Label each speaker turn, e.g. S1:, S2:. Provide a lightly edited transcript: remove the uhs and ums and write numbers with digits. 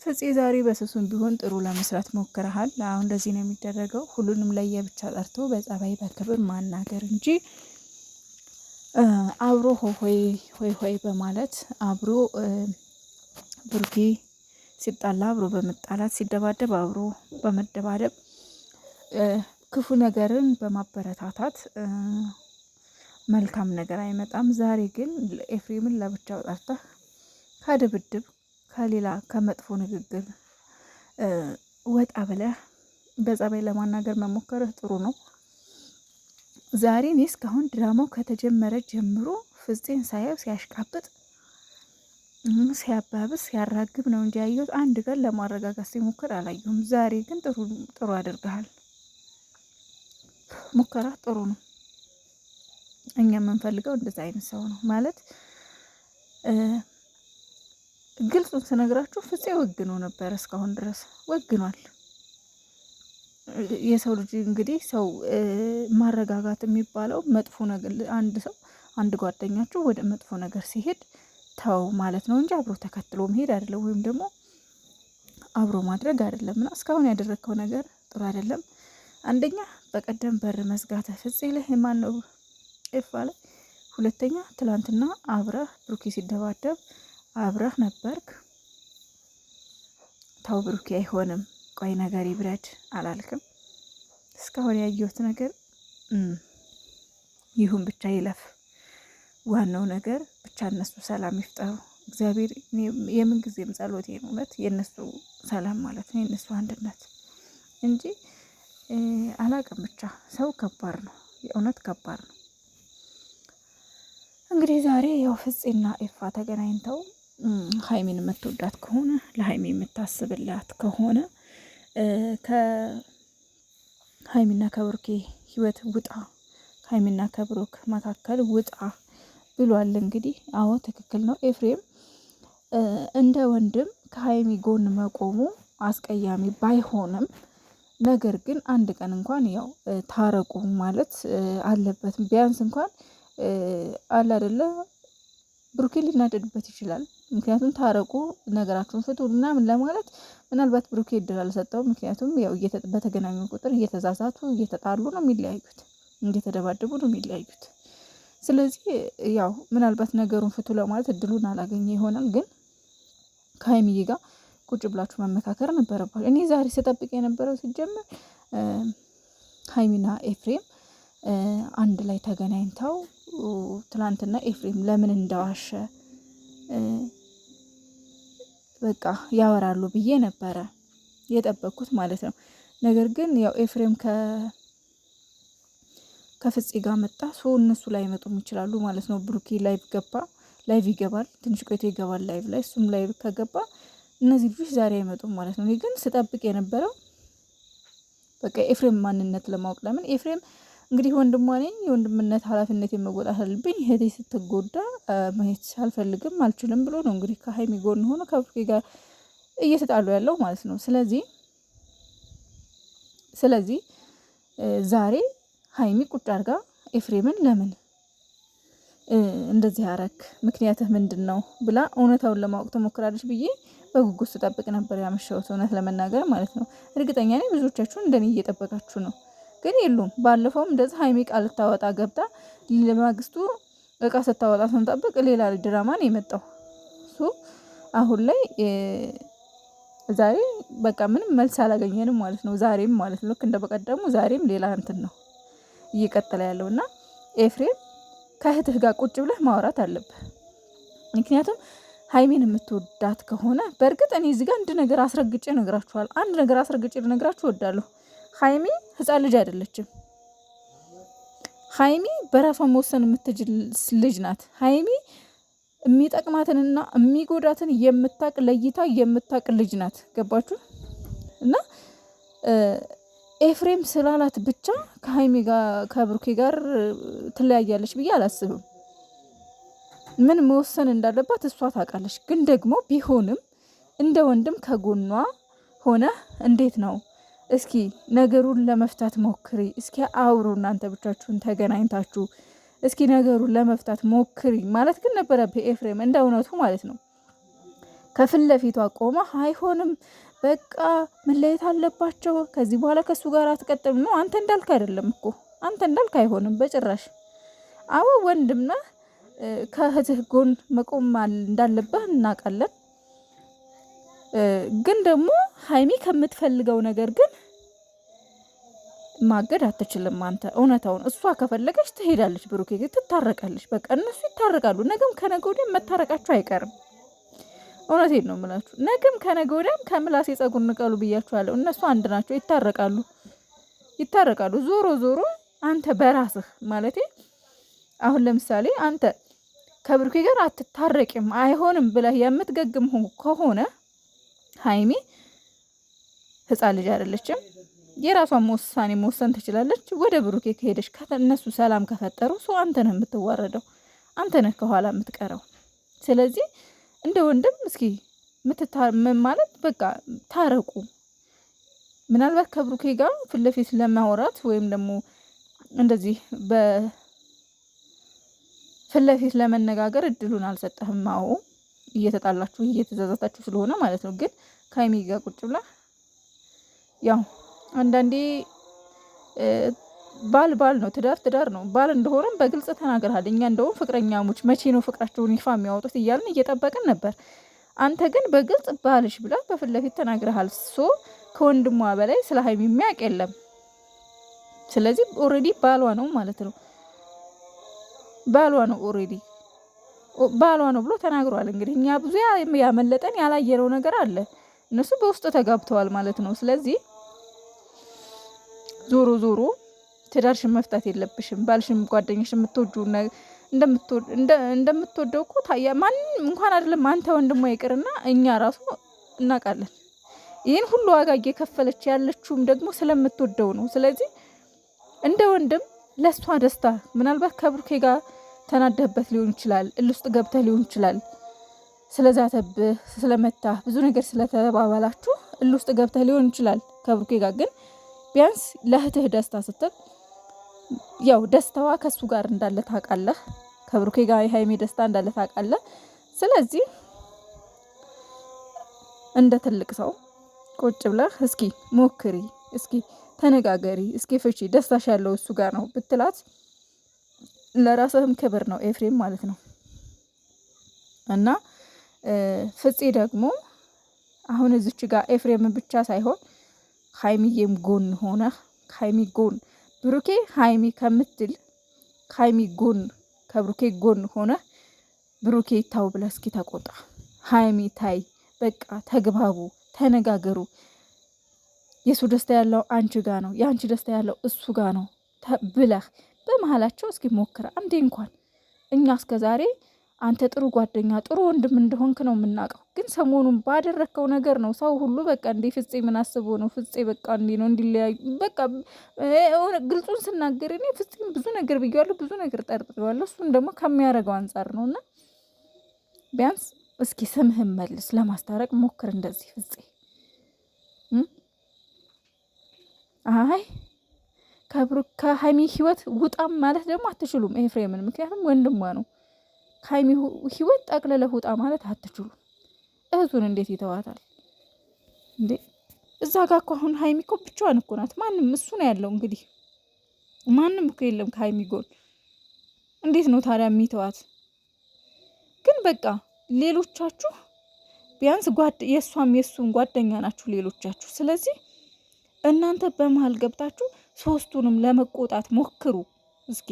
S1: ፍፄ ዛሬ በስሱም ቢሆን ጥሩ ለመስራት ሞክረሃል። አሁን እንደዚህ ነው የሚደረገው። ሁሉንም ለየብቻ ጠርቶ በጸባይ በክብር ማናገር እንጂ አብሮ ሆይ ሆይ በማለት አብሮ ብሩኬ ሲጣላ አብሮ በመጣላት ሲደባደብ አብሮ በመደባደብ ክፉ ነገርን በማበረታታት መልካም ነገር አይመጣም። ዛሬ ግን ኤፍሬምን ለብቻው ጠርተህ ከድብድብ ከሌላ ከመጥፎ ንግግር ወጣ ብለህ በጸባይ ለማናገር መሞከርህ ጥሩ ነው። ዛሬ እኔ እስካሁን ድራማው ከተጀመረ ጀምሮ ፍፄን ሳየው ሲያሽቃብጥ ሲያባብስ ሲያራግብ ነው እንጂ ያየሁት አንድ ቀን ለማረጋጋት ሲሞክር አላየሁም። ዛሬ ግን ጥሩ አድርገሃል። ሙከራ ጥሩ ነው። እኛ የምንፈልገው እንደዛ አይነት ሰው ነው ማለት ግልጹን ስነግራችሁ ፍፄ ወግኖ ነበር። እስካሁን ድረስ ወግኗል። የሰው ልጅ እንግዲህ ሰው ማረጋጋት የሚባለው መጥፎ ነገር አንድ ጓደኛችሁ ወደ መጥፎ ነገር ሲሄድ ተው ማለት ነው እንጂ አብሮ ተከትሎ መሄድ አይደለም፣ ወይም ደግሞ አብሮ ማድረግ አይደለም። እና እስካሁን ያደረግከው ነገር ጥሩ አይደለም። አንደኛ በቀደም በር መዝጋት ፍፄ ላይ ማን ነው ኤፋ ላይ፣ ሁለተኛ ትላንትና አብረህ ብሩኬ ሲደባደብ አብረህ ነበርክ። ተው ብሩኬ አይሆንም፣ ቆይ ነገር ይብረድ አላልክም? እስካሁን ያየሁት ነገር ይሁን ብቻ ይለፍ። ዋናው ነገር ብቻ እነሱ ሰላም ይፍጠሩ። እግዚአብሔር የምን ጊዜም ጸሎቴ ነው እውነት የእነሱ ሰላም ማለት ነው፣ የእነሱ አንድነት እንጂ አላቅም። ብቻ ሰው ከባድ ነው፣ የእውነት ከባድ ነው። እንግዲህ ዛሬ ያው ፍፄና ኤፋ ተገናኝተው ሀይሚን የምትወዳት ከሆነ ለሀይሚ የምታስብላት ከሆነ ከሀይሚና ከብሩኬ ህይወት ውጣ፣ ከሀይሚና ከብሩክ መካከል ውጣ ብሏል። እንግዲህ አዎ ትክክል ነው። ኤፍሬም እንደ ወንድም ከሀይሚ ጎን መቆሙ አስቀያሚ ባይሆንም ነገር ግን አንድ ቀን እንኳን ያው ታረቁ ማለት አለበት። ቢያንስ እንኳን አለ አይደለ ብሩኬ ሊናደድበት ይችላል። ምክንያቱም ታረቁ ነገራችሁን ፍቱ ምናምን ለማለት ምናልባት ብሩኬ እድል አልሰጠውም። ምክንያቱም ያው በተገናኙ ቁጥር እየተዛዛቱ እየተጣሉ ነው የሚለያዩት፣ እየተደባደቡ ነው የሚለያዩት። ስለዚህ ያው ምናልባት ነገሩን ፍቱ ለማለት እድሉን አላገኘ ይሆናል። ግን ከሀይሚዬ ጋር ቁጭ ብላችሁ መመካከር ነበረባችሁ። እኔ ዛሬ ስጠብቅ የነበረው ሲጀምር ሀይሚና ኤፍሬም አንድ ላይ ተገናኝተው ትላንትና ኤፍሬም ለምን እንደዋሸ በቃ ያወራሉ ብዬ ነበረ የጠበቅኩት ማለት ነው። ነገር ግን ያው ኤፍሬም ከፍፄ ጋር መጣ። እነሱ ላይ መጡም ይችላሉ ማለት ነው። ብሩኬ ላይቭ ይገባል፣ ትንሽ ቆይቶ ይገባል ላይቭ ላይ። እሱም ላይቭ ከገባ እነዚህ ልጆች ዛሬ አይመጡም ማለት ነው። እኔ ግን ስጠብቅ የነበረው በቃ ኤፍሬም ማንነት ለማወቅ ለምን ኤፍሬም እንግዲህ ወንድሟ ነኝ፣ የወንድምነት ኃላፊነት የመወጣት አለብኝ፣ እህቴ ስትጎዳ ማየት አልፈልግም አልችልም ብሎ ነው እንግዲህ ከሀይሚ ጎን ሆኖ ከብሩኬ ጋር እየተጣሉ ያለው ማለት ነው። ስለዚህ ዛሬ ሀይሚ ቁጭ አርጋ ኤፍሬምን ለምን እንደዚህ አረክ ምክንያትህ ምንድን ነው ብላ እውነታውን ለማወቅ ትሞክራለች ብዬ በጉጉት ስጠብቅ ነበር ያመሸሁት፣ እውነት ለመናገር ማለት ነው። እርግጠኛ ነኝ ብዙዎቻችሁ እንደኔ እየጠበቃችሁ ነው። ግን የሉም። ባለፈውም እንደዚህ ሀይሚ ቃል ልታወጣ ገብታ ለማግስቱ እቃ ስታወጣ ስንጠብቅ ሌላ ድራማ ነው የመጣው። አሁን ላይ ዛሬ በቃ ምንም መልስ አላገኘንም ማለት ነው። ዛሬም ማለት ነው ልክ እንደ በቀደሙ ዛሬም ሌላ እንትን ነው እየቀጠለ ያለው እና ኤፍሬም ከእህትህ ጋር ቁጭ ብለህ ማውራት አለብህ። ምክንያቱም ሀይሚን የምትወዳት ከሆነ በእርግጥ እኔ እዚህ ጋር አንድ ነገር አስረግጬ ነግራችኋል። አንድ ነገር አስረግጬ ልነግራችሁ እወዳለሁ። ሀይሚ ህፃን ልጅ አይደለችም። ሀይሚ በራሷ መወሰን የምትችል ልጅ ናት። ሀይሚ የሚጠቅማትንና የሚጎዳትን የምታቅ ለይታ የምታቅ ልጅ ናት። ገባችሁ? እና ኤፍሬም ስላላት ብቻ ከሀይሚ ጋር ከብሩኬ ጋር ትለያያለች ብዬ አላስብም። ምን መወሰን እንዳለባት እሷ ታውቃለች። ግን ደግሞ ቢሆንም እንደ ወንድም ከጎኗ ሆነ እንዴት ነው እስኪ ነገሩን ለመፍታት ሞክሪ፣ እስኪ አውሩ፣ እናንተ ብቻችሁን ተገናኝታችሁ እስኪ ነገሩን ለመፍታት ሞክሪ ማለት ግን ነበረብህ ኤፍሬም፣ እንደ እውነቱ ማለት ነው። ከፊት ለፊቷ ቆማ አይሆንም በቃ መለየት አለባቸው፣ ከዚህ በኋላ ከሱ ጋር አትቀጥም ነው። አንተ እንዳልክ አይደለም እኮ አንተ እንዳልክ አይሆንም በጭራሽ። አዎ ወንድምና ከእህትህ ጎን መቆም እንዳለብህ እናውቃለን። ግን ደግሞ ሀይሚ ከምትፈልገው ነገር ግን ማገድ አትችልም አንተ። እውነታውን እሷ ከፈለገች ትሄዳለች፣ ብሩኬ ትታረቃለች። በቃ እነሱ ይታረቃሉ። ነገም ከነገ ወዲያም መታረቃቸው አይቀርም። እውነቴን ነው የምላችሁ። ነገም ከነገ ወዲያም ከምላሴ ጸጉር ንቀሉ ብያችኋለሁ። እነሱ አንድ ናቸው፣ ይታረቃሉ። ዞሮ ዞሮ አንተ በራስህ ማለቴ አሁን ለምሳሌ አንተ ከብሩኬ ጋር አትታረቂም አይሆንም ብለህ የምትገግም ከሆነ ሀይሚ ህፃን ልጅ አይደለችም። የራሷን ውሳኔ መወሰን ትችላለች። ወደ ብሩኬ ከሄደች እነሱ ሰላም ከፈጠሩ ሰው አንተ ነህ የምትዋረደው፣ አንተ ነህ ከኋላ የምትቀረው። ስለዚህ እንደ ወንድም እስኪ ማለት በቃ ታረቁ። ምናልባት ከብሩኬ ጋር ፊት ለፊት ለማውራት ወይም ደግሞ እንደዚህ በፊት ለፊት ለመነጋገር እድሉን አልሰጠህም። አዎ እየተጣላችሁ እየተዛዛታችሁ ስለሆነ ማለት ነው። ግን ከሀይሚ ጋር ቁጭ ብላ ያው አንዳንዴ ባል ነው፣ ትዳር ነው። ባል እንደሆነም በግልጽ ተናግረሃል። እኛ እንደውም ፍቅረኛሞች መቼ ነው ፍቅራቸውን ይፋ የሚያወጡት እያልን እየጠበቅን ነበር። አንተ ግን በግልጽ ባልሽ ብላ በፊት ለፊት ተናግረሃል። ከወንድሟ በላይ ስለ ሀይሚ የሚያውቅ የለም። ስለዚህ ኦልሬዲ ባሏ ነው ማለት ነው። ባሏ ነው ኦልሬዲ ባሏ ነው ብሎ ተናግሯል። እንግዲህ እኛ ብዙ ያመለጠን ያላየነው ነገር አለ። እነሱ በውስጥ ተጋብተዋል ማለት ነው። ስለዚህ ዞሮ ዞሮ ትዳርሽን መፍታት የለብሽም። ባልሽም ጓደኛሽ እንደምትወደው እኮ ታያ ማንም እንኳን አይደለም አንተ ወንድሟ ይቅርና እኛ ራሱ እናውቃለን። ይህን ሁሉ ዋጋ እየከፈለች ያለችውም ደግሞ ስለምትወደው ነው። ስለዚህ እንደ ወንድም ለሷ ደስታ ምናልባት ከብሩኬ ጋር ተናደህበት ሊሆን ይችላል፣ ውስጥ ገብተህ ሊሆን ይችላል፣ ስለዛተብህ ስለመታህ ብዙ ነገር ስለተባባላችሁ ውስጥ ገብተህ ሊሆን ይችላል ከብሩኬ ጋር። ግን ቢያንስ ለእህትህ ደስታ ስትል ያው ደስታዋ ከሱ ጋር እንዳለ ታውቃለህ፣ ከብሩኬ ጋር የሀይሜ ደስታ እንዳለ ታውቃለህ። ስለዚህ እንደ ትልቅ ሰው ቁጭ ብለህ እስኪ ሞክሪ፣ እስኪ ተነጋገሪ፣ እስኪ ፍቺ፣ ደስታሽ ያለው እሱ ጋር ነው ብትላት ለራስህም ክብር ነው ኤፍሬም ማለት ነው። እና ፍፄ ደግሞ አሁን እዚች ጋር ኤፍሬምን ብቻ ሳይሆን ሀይሚዬም ጎን ሆነ ሀይሚ ጎን ብሩኬ ሀይሚ ከምትል ሀይሚ ጎን ከብሩኬ ጎን ሆነ ብሩኬ ታው ብለህ እስኪ ተቆጣ። ሀይሚ ታይ፣ በቃ ተግባቡ፣ ተነጋገሩ። የሱ ደስታ ያለው አንቺ ጋ ነው፣ የአንቺ ደስታ ያለው እሱ ጋ ነው ብለህ በመሀላቸው እስኪ ሞክረ አንዴ እንኳን። እኛ እስከ ዛሬ አንተ ጥሩ ጓደኛ ጥሩ ወንድም እንደሆንክ ነው የምናውቀው። ግን ሰሞኑን ባደረግከው ነገር ነው ሰው ሁሉ በቃ እንዴ ፍፄ ምን አስቦ ነው ፍፄ በቃ እንዲ ነው እንዲለያዩ በቃ ግልጹን ስናገር እኔ ፍፄም ብዙ ነገር ብያለሁ፣ ብዙ ነገር ጠርጥሬዋለሁ። እሱን ደግሞ ከሚያደርገው አንጻር ነው። እና ቢያንስ እስኪ ስምህን መልስ ለማስታረቅ ሞክር እንደዚህ ፍፄ። አይ ከሀይሚ ህይወት ውጣም ማለት ደግሞ አትችሉም ኤፍሬምን፣ ምክንያቱም ወንድሟ ነው። ከሀይሚ ህይወት ጠቅልለህ ውጣ ማለት አትችሉም። እህቱን እንዴት ይተዋታል እንዴ? እዛ ጋር እኮ አሁን ሀይሚ እኮ ብቻዋን እኮ ናት። ማንም እሱ ነው ያለው። እንግዲህ ማንም እኮ የለም ከሀይሚ ጎን። እንዴት ነው ታዲያ የሚተዋት? ግን በቃ ሌሎቻችሁ ቢያንስ የእሷም የእሱም ጓደኛ ናችሁ ሌሎቻችሁ። ስለዚህ እናንተ በመሀል ገብታችሁ ሶስቱንም ለመቆጣት ሞክሩ እስኪ።